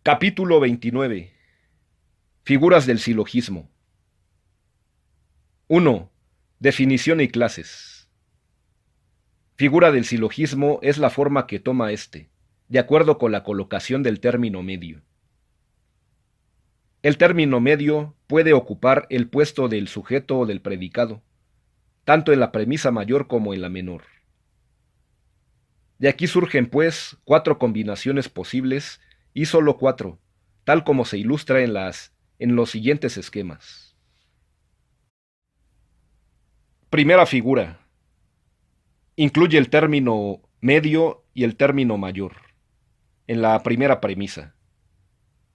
Capítulo 29. Figuras del silogismo. 1. Definición y clases. Figura del silogismo es la forma que toma éste, de acuerdo con la colocación del término medio. El término medio puede ocupar el puesto del sujeto o del predicado, tanto en la premisa mayor como en la menor. De aquí surgen, pues, 4 combinaciones posibles y solo 4, tal como se ilustra en los siguientes esquemas. Primera figura. Incluye el término medio y el término mayor, en la primera premisa.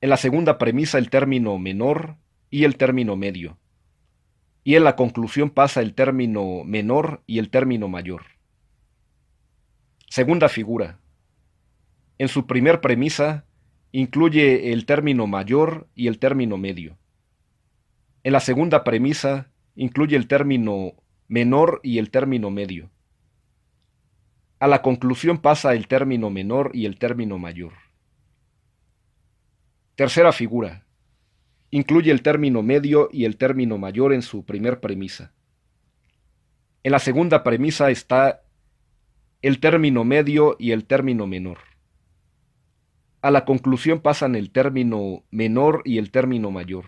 En la segunda premisa el término menor y el término medio. Y en la conclusión pasa el término menor y el término mayor. Segunda figura. En su primer premisa incluye el término mayor y el término medio. En la segunda premisa incluye el término menor y el término medio. A la conclusión pasa el término menor y el término mayor. Tercera figura. Incluye el término medio y el término mayor en su primer premisa. En la segunda premisa está el término medio y el término menor. A la conclusión pasan el término menor y el término mayor.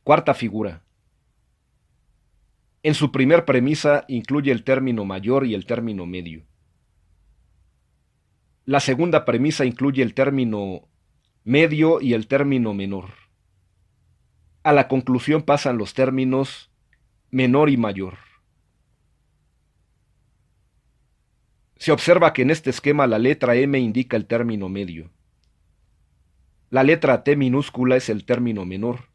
Cuarta figura. En su primer premisa incluye el término mayor y el término medio. La segunda premisa incluye el término medio y el término menor. A la conclusión pasan los términos menor y mayor. Se observa que en este esquema la letra M indica el término medio. La letra T minúscula es el término menor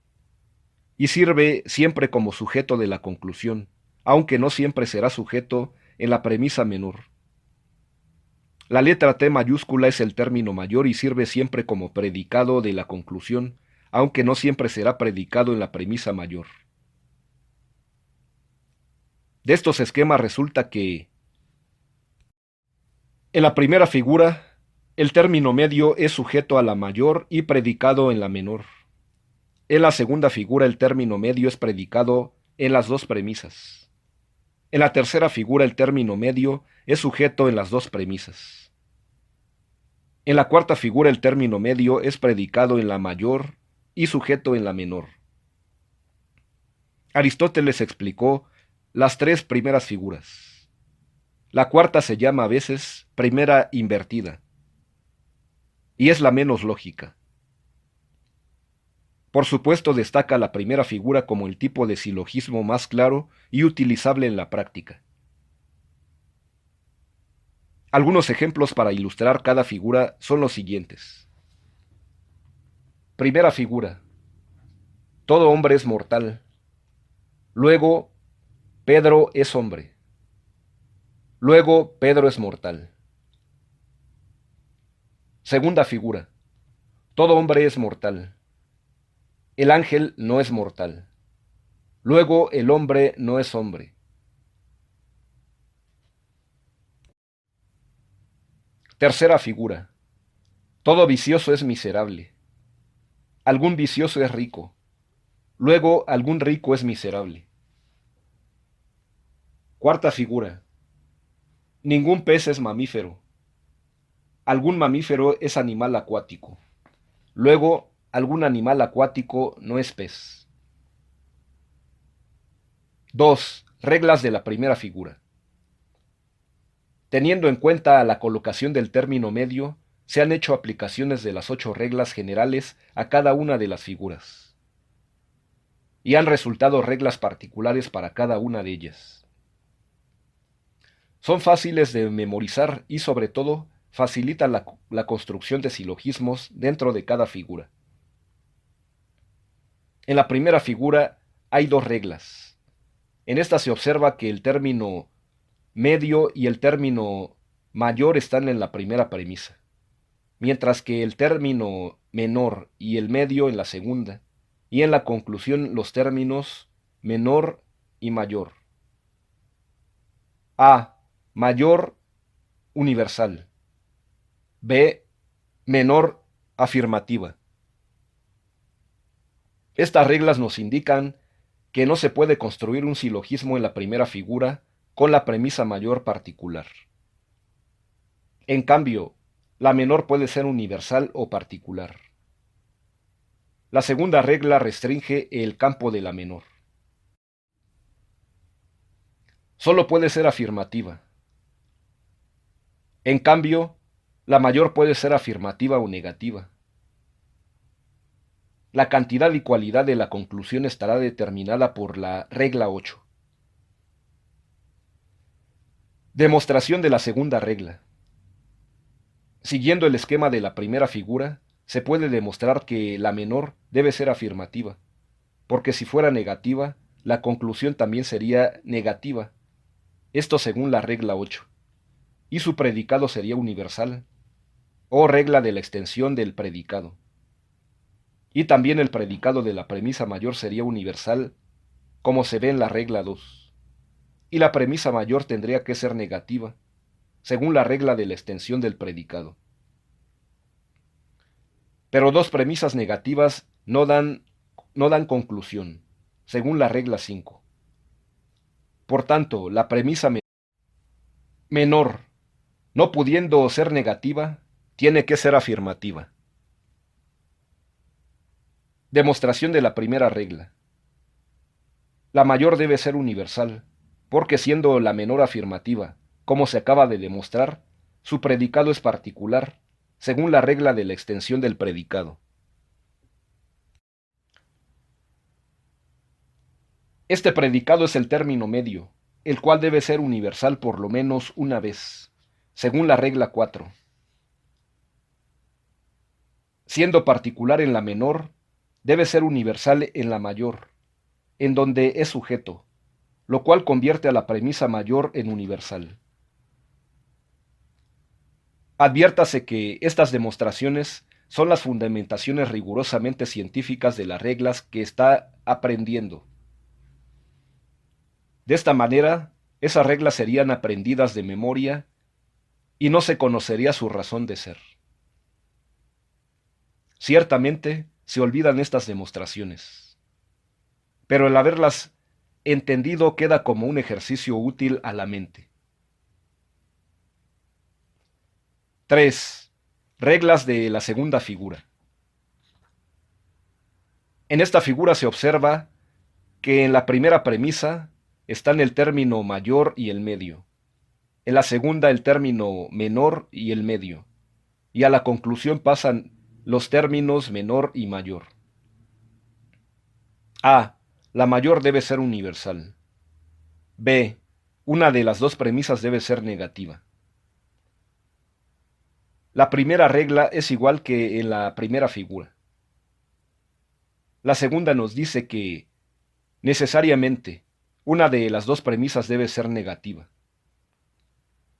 y sirve siempre como sujeto de la conclusión, aunque no siempre será sujeto en la premisa menor. La letra T mayúscula es el término mayor y sirve siempre como predicado de la conclusión, aunque no siempre será predicado en la premisa mayor. De estos esquemas resulta que en la primera figura, el término medio es sujeto a la mayor y predicado en la menor. En la segunda figura, el término medio es predicado en las dos premisas. En la tercera figura, el término medio es sujeto en las dos premisas. En la cuarta figura, el término medio es predicado en la mayor y sujeto en la menor. Aristóteles explicó las 3 primeras figuras. La cuarta se llama a veces primera invertida, y es la menos lógica. Por supuesto, destaca la primera figura como el tipo de silogismo más claro y utilizable en la práctica. Algunos ejemplos para ilustrar cada figura son los siguientes. Primera figura. Todo hombre es mortal. Luego, Pedro es hombre. Luego, Pedro es mortal. Segunda figura. Todo hombre es mortal. El ángel no es mortal. Luego, el hombre no es hombre. Tercera figura. Todo vicioso es miserable. Algún vicioso es rico. Luego, algún rico es miserable. Cuarta figura. Ningún pez es mamífero. Algún mamífero es animal acuático. Luego, algún animal acuático no es pez. 2. Reglas de la primera figura. Teniendo en cuenta la colocación del término medio, se han hecho aplicaciones de las 8 reglas generales a cada una de las figuras. Y han resultado reglas particulares para cada una de ellas. Son fáciles de memorizar y, sobre todo, facilitan la construcción de silogismos dentro de cada figura. En la primera figura hay 2 reglas. En esta se observa que el término medio y el término mayor están en la primera premisa, mientras que el término menor y el medio en la segunda, y en la conclusión los términos menor y mayor. A. Mayor universal. B. Menor Afirmativa. Estas reglas nos indican que no se puede construir un silogismo en la primera figura con la premisa mayor particular. En cambio, la menor puede ser universal o particular. La segunda regla restringe el campo de la menor. Solo puede ser afirmativa. En cambio, la mayor puede ser afirmativa o negativa. La cantidad y cualidad de la conclusión estará determinada por la regla 8. Demostración de la segunda regla. Siguiendo el esquema de la primera figura, se puede demostrar que la menor debe ser afirmativa, porque si fuera negativa, la conclusión también sería negativa, esto según la regla 8, y su predicado sería universal, o regla de la extensión del predicado. Y también el predicado de la premisa mayor sería universal, como se ve en la regla 2, y la premisa mayor tendría que ser negativa, según la regla de la extensión del predicado. Pero dos premisas negativas no dan conclusión, según la regla 5. Por tanto, la premisa menor, no pudiendo ser negativa, tiene que ser afirmativa. Demostración de la primera regla. La mayor debe ser universal, porque siendo la menor afirmativa, como se acaba de demostrar, su predicado es particular, según la regla de la extensión del predicado. Este predicado es el término medio, el cual debe ser universal por lo menos una vez, según la regla 4. Siendo particular en la menor, debe ser universal en la mayor, en donde es sujeto, lo cual convierte a la premisa mayor en universal. Adviértase que estas demostraciones son las fundamentaciones rigurosamente científicas de las reglas que está aprendiendo. De esta manera, esas reglas serían aprendidas de memoria y no se conocería su razón de ser. Ciertamente, se olvidan estas demostraciones, pero el haberlas entendido queda como un ejercicio útil a la mente. 3. Reglas de la segunda figura. En esta figura se observa que en la primera premisa están el término mayor y el medio, en la segunda el término menor y el medio, y a la conclusión pasan los términos menor y mayor. A. La mayor debe ser universal. B. Una de las dos premisas debe ser negativa. La primera regla es igual que en la primera figura. La segunda nos dice que, necesariamente, una de las dos premisas debe ser negativa.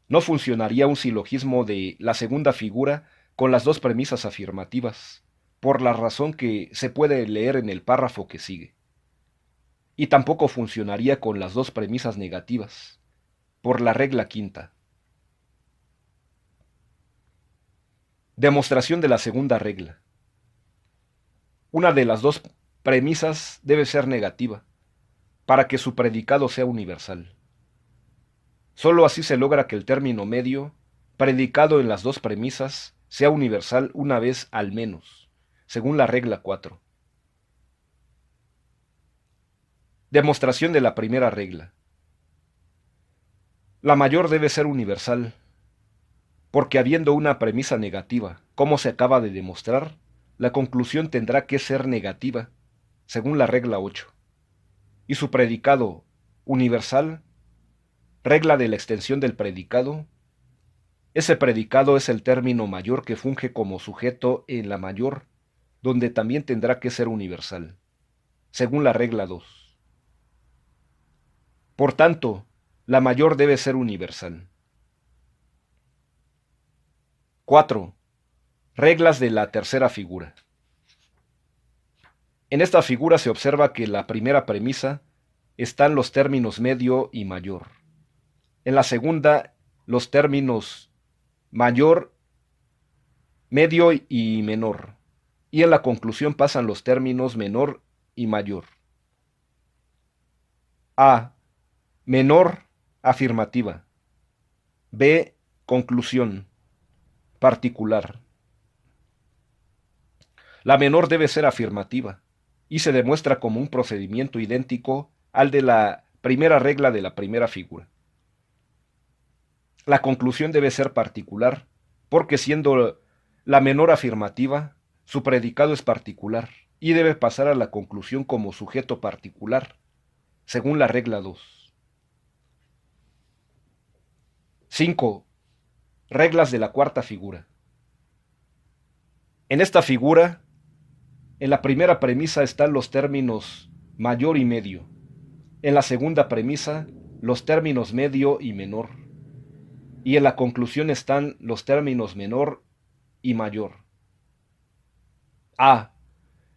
No funcionaría un silogismo de la segunda figura con las dos premisas afirmativas, por la razón que se puede leer en el párrafo que sigue. Y tampoco funcionaría con las dos premisas negativas, por la regla 5. Demostración de la segunda regla. Una de las dos premisas debe ser negativa, para que su predicado sea universal. Solo así se logra que el término medio, predicado en las dos premisas, sea universal una vez al menos, según la regla 4. Demostración de la primera regla. La mayor debe ser universal, porque habiendo una premisa negativa, como se acaba de demostrar, la conclusión tendrá que ser negativa, según la regla 8. Y su predicado universal, regla de la extensión del predicado, ese predicado es el término mayor que funge como sujeto en la mayor, donde también tendrá que ser universal, según la regla 2. Por tanto, la mayor debe ser universal. 4. Reglas de la tercera figura. En esta figura se observa que en la primera premisa están los términos medio y mayor. En la segunda, los términos mayor medio y menor. Y en la conclusión pasan los términos menor y mayor. A. Menor, afirmativa. B. Conclusión, particular. La menor debe ser afirmativa y se demuestra como un procedimiento idéntico al de la primera regla de la primera figura. La conclusión debe ser particular porque siendo la menor afirmativa, su predicado es particular y debe pasar a la conclusión como sujeto particular, según la regla 2. 5. Reglas de la cuarta figura. En esta figura, en la primera premisa están los términos mayor y medio. En la segunda premisa, los términos medio y menor. Y en la conclusión están los términos menor y mayor. A.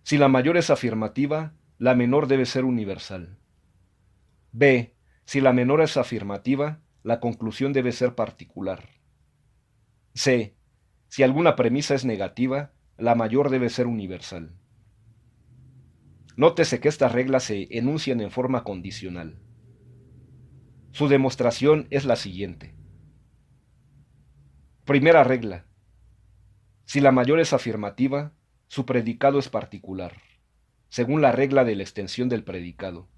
Si la mayor es afirmativa, la menor debe ser universal. B. Si la menor es afirmativa, la conclusión debe ser particular. C. Si alguna premisa es negativa, la mayor debe ser universal. Nótese que estas reglas se enuncian en forma condicional. Su demostración es la siguiente. Primera regla. Si la mayor es afirmativa, su predicado es particular, según la regla de la extensión del predicado.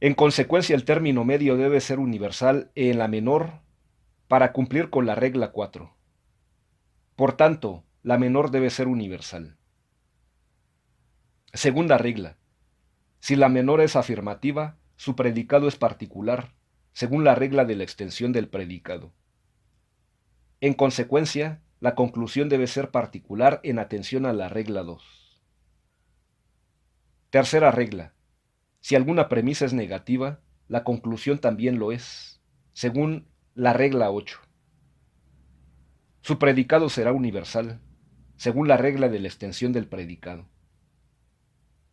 En consecuencia, el término medio debe ser universal en la menor para cumplir con la regla 4. Por tanto, la menor debe ser universal. Segunda regla. Si la menor es afirmativa, su predicado es particular, según la regla de la extensión del predicado. En consecuencia, la conclusión debe ser particular en atención a la regla 2. Tercera regla. Si alguna premisa es negativa, la conclusión también lo es, según la regla 8. Su predicado será universal, según la regla de la extensión del predicado.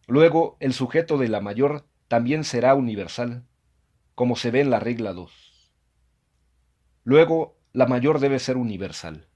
Luego, el sujeto de la mayor también será universal, como se ve en la regla 2. Luego, la mayor debe ser universal.